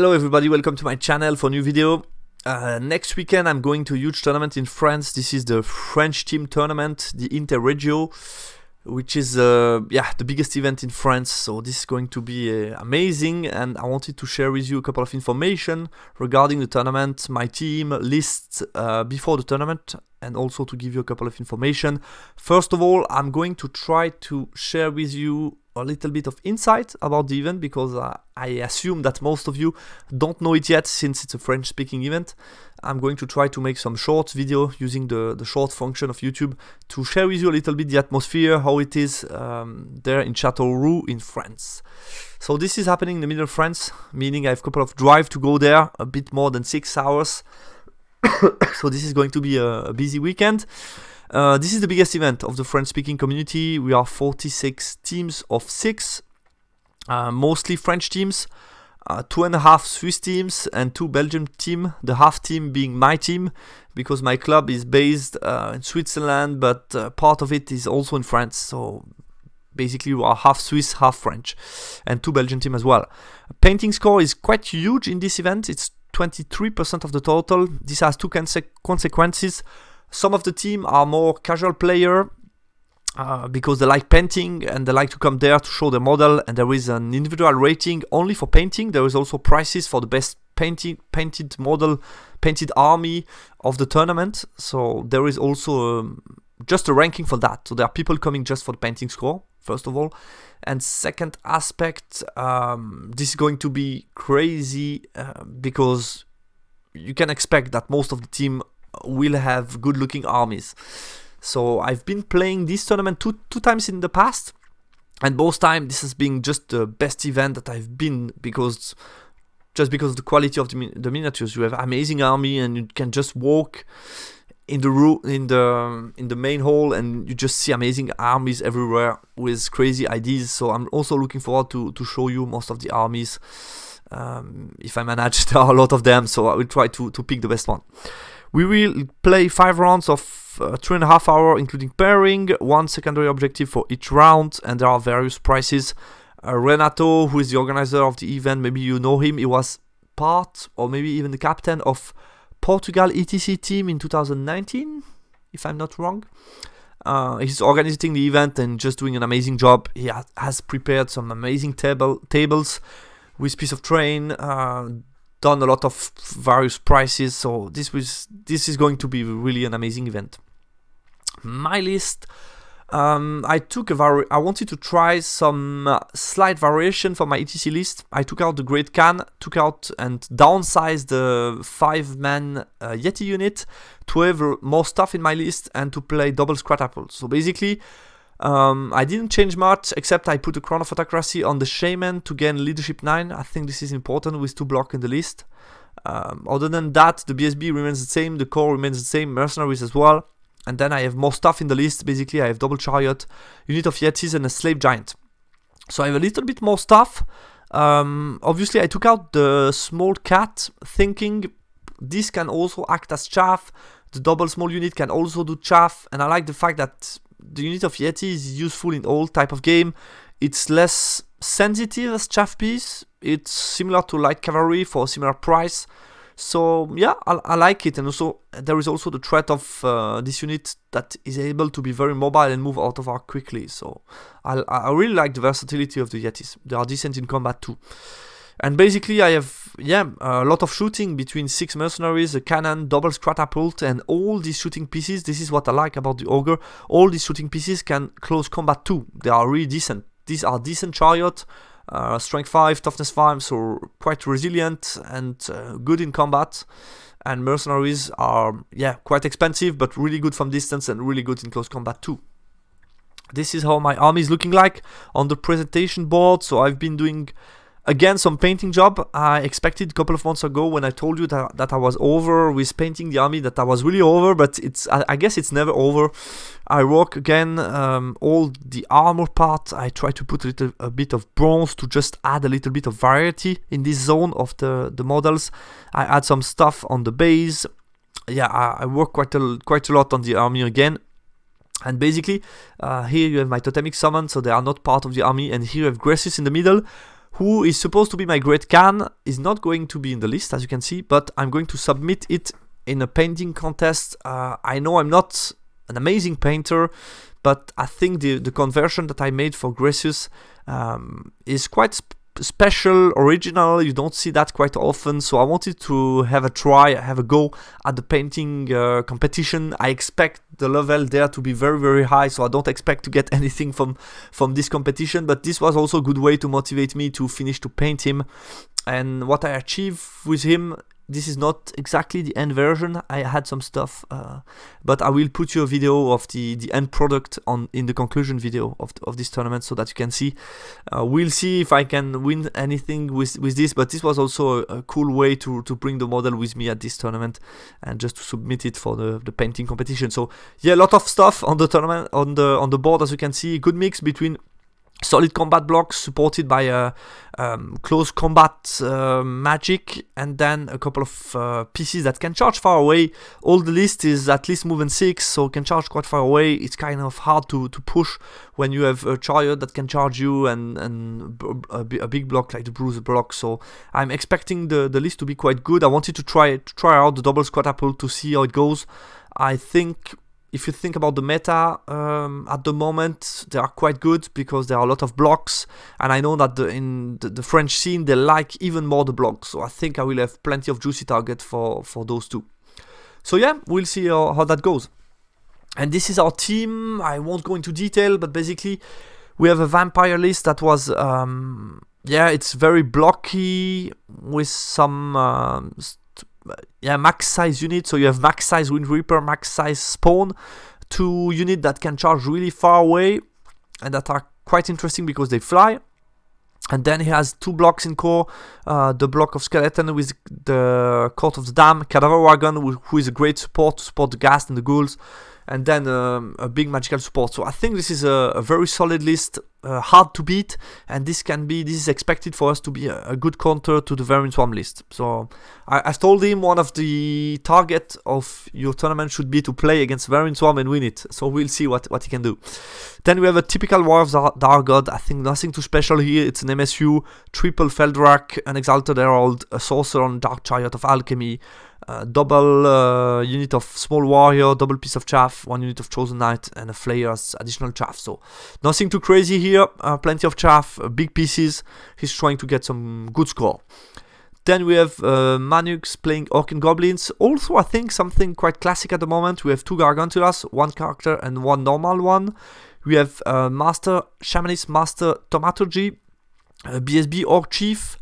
Hello everybody, welcome to my channel for a new video. Next weekend I'm going to a huge tournament in France. This is the French team tournament, the Inter-Régions, which is the biggest event in France. So this is going to be amazing, and I wanted to share with you a couple of information regarding the tournament, my team list before the tournament, and also to give you a couple of information. First of all, I'm going to try to share with you a little bit of insight about the event, because I assume that most of you don't know it yet, since it's a French speaking event. I'm going to try to make some short video using the short function of YouTube to share with you a little bit the atmosphere, how it is there in Châteauroux in France. So this is happening in the middle of France, meaning I have a couple of drive to go there, a bit more than 6 hours. So this is going to be a busy weekend. This is the biggest event of the French-speaking community. We are 46 teams of 6, mostly French teams, 2.5 Swiss teams, and 2 Belgian teams. The half team being my team, because my club is based in Switzerland, but part of it is also in France. So basically we are half Swiss, half French, and 2 Belgian teams as well. Painting score is quite huge in this event. It's 23% of the total. This has 2 consequences. Some of the team are more casual player because they like painting and they like to come there to show their model, and there is an individual rating only for painting. There is also prizes for the best painted army of the tournament. So there is also just a ranking for that. So there are people coming just for the painting score, first of all. And second aspect, this is going to be crazy because you can expect that most of the team will have good looking armies. So I've been playing this tournament two times in the past, and both times this has been just the best event that I've been, because of the quality of the miniatures. You have amazing army, and you can just walk in the main hall and you just see amazing armies everywhere with crazy ideas. So I'm also looking forward to show you most of the armies. If I manage, there are a lot of them, so I will try to pick the best one. We will play 5 rounds of 3.5 hours, including pairing, 1 secondary objective for each round, and there are various prizes. Renato, who is the organizer of the event, maybe you know him. He was part, or maybe even the captain of Portugal ETC team in 2019, if I'm not wrong. He's organizing the event and just doing an amazing job. He has prepared some amazing tables with piece of train, done a lot of various prizes. So this is going to be really an amazing event. My list, I wanted to try some slight variation for my ETC list. I took out the Great Khan, took out and downsized the 5-man Yeti unit to have more stuff in my list and to play double catapult. So basically, I didn't change much, except I put a Crown of Autocracy on the Shaman to gain Leadership 9. I think this is important with 2 blocks in the list. Other than that, the BSB remains the same, the core remains the same, mercenaries as well. And then I have more stuff in the list. Basically, I have double chariot, unit of Yetis, and a slave giant. So I have a little bit more stuff. Obviously, I took out the small cat, thinking this can also act as chaff. The double small unit can also do chaff, and I like the fact that the unit of Yeti is useful in all type of game. It's less sensitive as chaff piece. It's similar to light cavalry for a similar price. So yeah, I like it. And also there is also the threat of this unit that is able to be very mobile and move out of arc quickly. So I really like the versatility of the Yetis. They are decent in combat too. And basically I have a lot of shooting between 6 mercenaries, a cannon, double catapult, and all these shooting pieces. This is what I like about the ogre. All these shooting pieces can close combat too. They are really decent. These are decent chariot, strength 5, toughness 5, so quite resilient and good in combat. And mercenaries are quite expensive, but really good from distance and really good in close combat too. This is how my army is looking like on the presentation board. So I've been doing again some painting job. I expected a couple of months ago, when I told you that I was over with painting the army, that I was really over, but I guess it's never over. I work again all the armor part. I try to put a bit of bronze to just add a little bit of variety in this zone of the models. I add some stuff on the base. I work quite a lot on the army again. And basically, here you have my totemic summon, so they are not part of the army. And here you have Graces in the middle, who is supposed to be my Great Khan, is not going to be in the list, as you can see, but I'm going to submit it in a painting contest. I know I'm not an amazing painter, but I think the conversion that I made for Gracious is quite special, original. You don't see that quite often, so I wanted to have a try, have a go at the painting competition. I expect the level there to be very, very high, so I don't expect to get anything from this competition, but this was also a good way to motivate me to finish to paint him. And what I achieved with him, this is not exactly the end version. I had some stuff, but I will put you a video of the end product in the conclusion video of this tournament, so that you can see. We'll see if I can win anything with this, but this was also a cool way to bring the model with me at this tournament and just to submit it for the painting competition. So yeah, a lot of stuff on the tournament, on the board, as you can see. Good mix between solid combat blocks supported by close combat magic, and then a couple of pieces that can charge far away. All the list is at least movement 6, so can charge quite far away. It's kind of hard to push when you have a chariot that can charge you and a big block like the bruiser block. So I'm expecting the list to be quite good. I wanted to try out the double catapult to see how it goes. I think, if you think about the meta at the moment, they are quite good because there are a lot of blocks, and I know that in the French scene they like even more the blocks, so I think I will have plenty of juicy target for those two. So yeah, we'll see how that goes. And this is our team. I won't go into detail, but basically we have a vampire list that was it's very blocky with some max size unit. So you have max size Wind Reaper, max size Spawn, 2 units that can charge really far away and that are quite interesting because they fly. And then he has 2 blocks in core, the block of Skeleton with the Court of the Dam, Cadaver Wagon, who is a great support to support the Ghast and the Ghouls, and then a big magical support. So I think this is a very solid list, hard to beat, and this is expected for us to be a good counter to the Variant Swarm list. So I told him one of the target of your tournament should be to play against Variant Swarm and win it. So we'll see what he can do. Then we have a typical War of the Dark God. I think nothing too special here. It's an MSU, triple Feldrak, an Exalted Herald, a Sorcerer on Dark Chariot of Alchemy, double unit of Small Warrior, double piece of Chaff, 1 unit of Chosen Knight, and a Flayer's additional Chaff. So nothing too crazy here, plenty of Chaff, big pieces. He's trying to get some good score. Then we have Manux playing Orc and Goblins. Also, I think something quite classic at the moment. We have 2 Gargantulas, 1 character and 1 normal one. We have Master Shamanist, Master Thaumaturgy, BSB Orc Chief,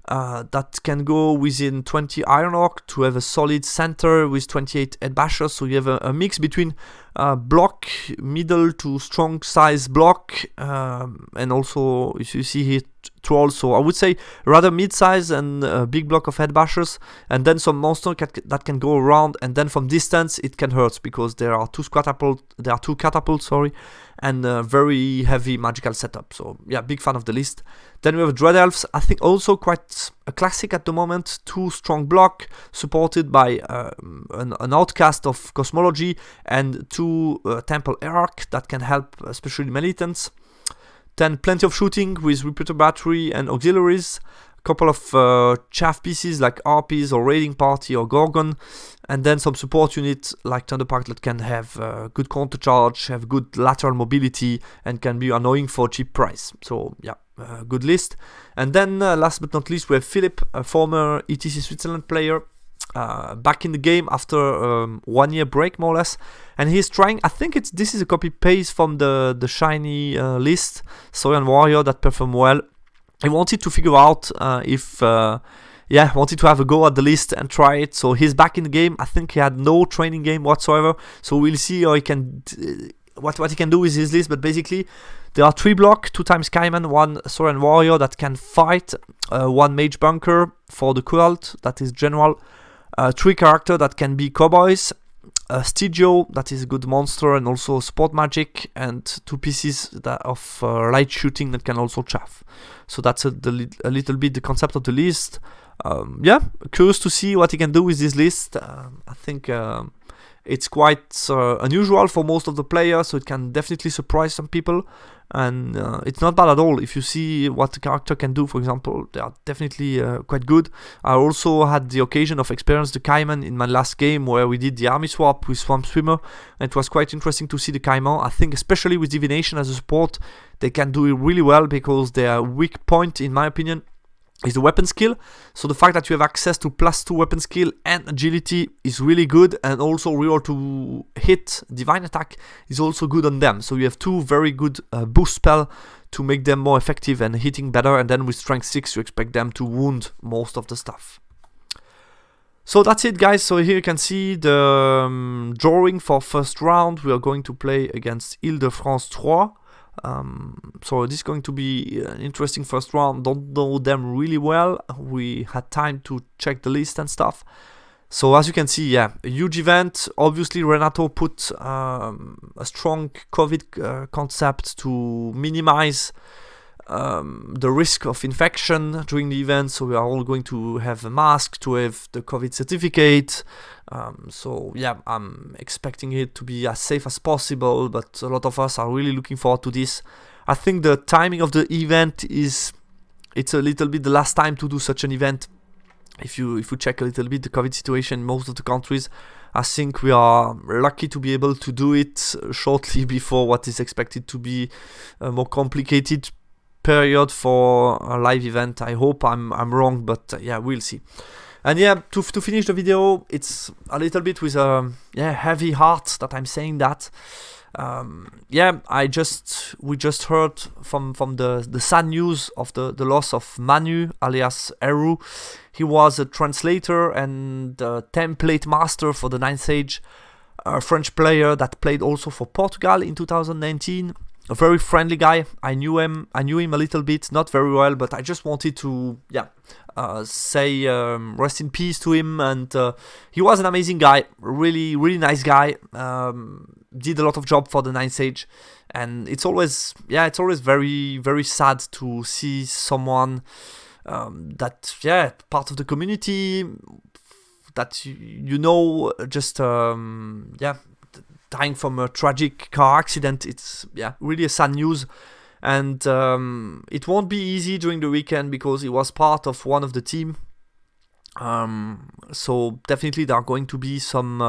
that can go within 20 Iron Orc to have a solid center with 28 Head Bashers. So you have a mix between block, middle to strong size block, and also, if you see here, Trolls. So I would say rather mid-size and a big block of Head Bashers, and then some monster that can go around, and then from distance it can hurt because there are 2 catapults, and very heavy magical setup. So yeah, big fan of the list. Then we have Dread Elves. I think also quite a classic at the moment. 2 strong block supported by an outcast of Cosmology and 2 Temple Hierarch that can help especially militants. Then plenty of shooting with Repeater Battery and auxiliaries. A couple of chaff pieces like RPs or Raiding Party or Gorgon. And then some support units like Thunderpack that can have good counter charge, have good lateral mobility, and can be annoying for a cheap price. So yeah, good list. And then last but not least, we have Philip, a former ETC Switzerland player, back in the game after 1 year break more or less, and he's trying, I think this is a copy paste from the shiny list, Saurian Warrior that performed well. He wanted to figure out wanted to have a go at the list and try it, so he's back in the game. I think he had no training game whatsoever, so we'll see how he can what he can do with his list. But basically there are 3 block, 2 times Skyman, 1 Saurian Warrior that can fight, 1 Mage Bunker for the cult that is general, 3 character that can be cowboys, Stigio that is a good monster and also sport magic, and 2 pieces of light shooting that can also chaff. So that's a little bit the concept of the list. Curious to see what he can do with this list. I think It's quite unusual for most of the players, so it can definitely surprise some people. And it's not bad at all. If you see what the character can do, for example, they are definitely quite good. I also had the occasion of experience the Cayman in my last game, where we did the army swap with Swamp Swimmer, and it was quite interesting to see the Cayman. I think especially with Divination as a support, they can do it really well, because their weak point, in my opinion, is the weapon skill. So the fact that you have access to +2 weapon skill and agility is really good, and also reroll to hit divine attack is also good on them. So you have 2 very good boost spell to make them more effective and hitting better, and then with strength 6 you expect them to wound most of the stuff. So that's it, guys. So here you can see the drawing for first round. We are going to play against Ile-de-France 3. So this is going to be an interesting first round. Don't know them really well. We had time to check the list and stuff. So as you can see, yeah, a huge event. Obviously Renato put a strong COVID concept to minimize the risk of infection during the event. So we are all going to have a mask, to have the COVID certificate. So yeah, I'm expecting it to be as safe as possible, but a lot of us are really looking forward to this. I think the timing of the event it's a little bit the last time to do such an event. If you check a little bit the COVID situation in most of the countries, I think we are lucky to be able to do it shortly before what is expected to be a more complicated period for a live event. I hope I'm wrong, but yeah, we'll see. And yeah, to finish the video, it's a little bit with a heavy heart that I'm saying that. Yeah, we just heard from the sad news of the loss of Manu alias Eru. He was a translator and template master for the 9th Age, a French player that played also for Portugal in 2019. A very friendly guy. I knew him a little bit, not very well, but I just wanted to say rest in peace to him. And he was an amazing guy, really nice guy. Did a lot of job for the 9th Age, and it's always very sad to see someone that part of the community that just dying from a tragic car accident. It's really a sad news, and it won't be easy during the weekend because he was part of one of the team. So definitely there are going to be some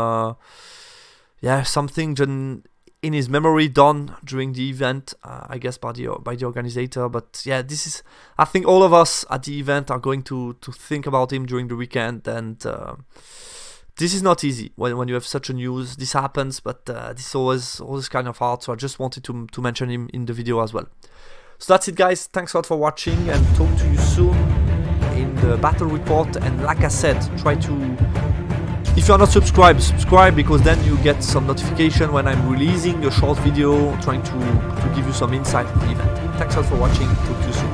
something in his memory done during the event, I guess by the organizer. But yeah, this is, I think all of us at the event are going to think about him during the weekend, and this is not easy when you have such a news. This happens, but this is always kind of hard. So I just wanted to mention him in the video as well. So that's it, guys. Thanks a lot for watching, and talk to you soon in the battle report. And like I said, try to, if you are not subscribed, subscribe, because then you get some notification when I'm releasing a short video trying to give you some insight of the event. Thanks a lot for watching. Talk to you soon.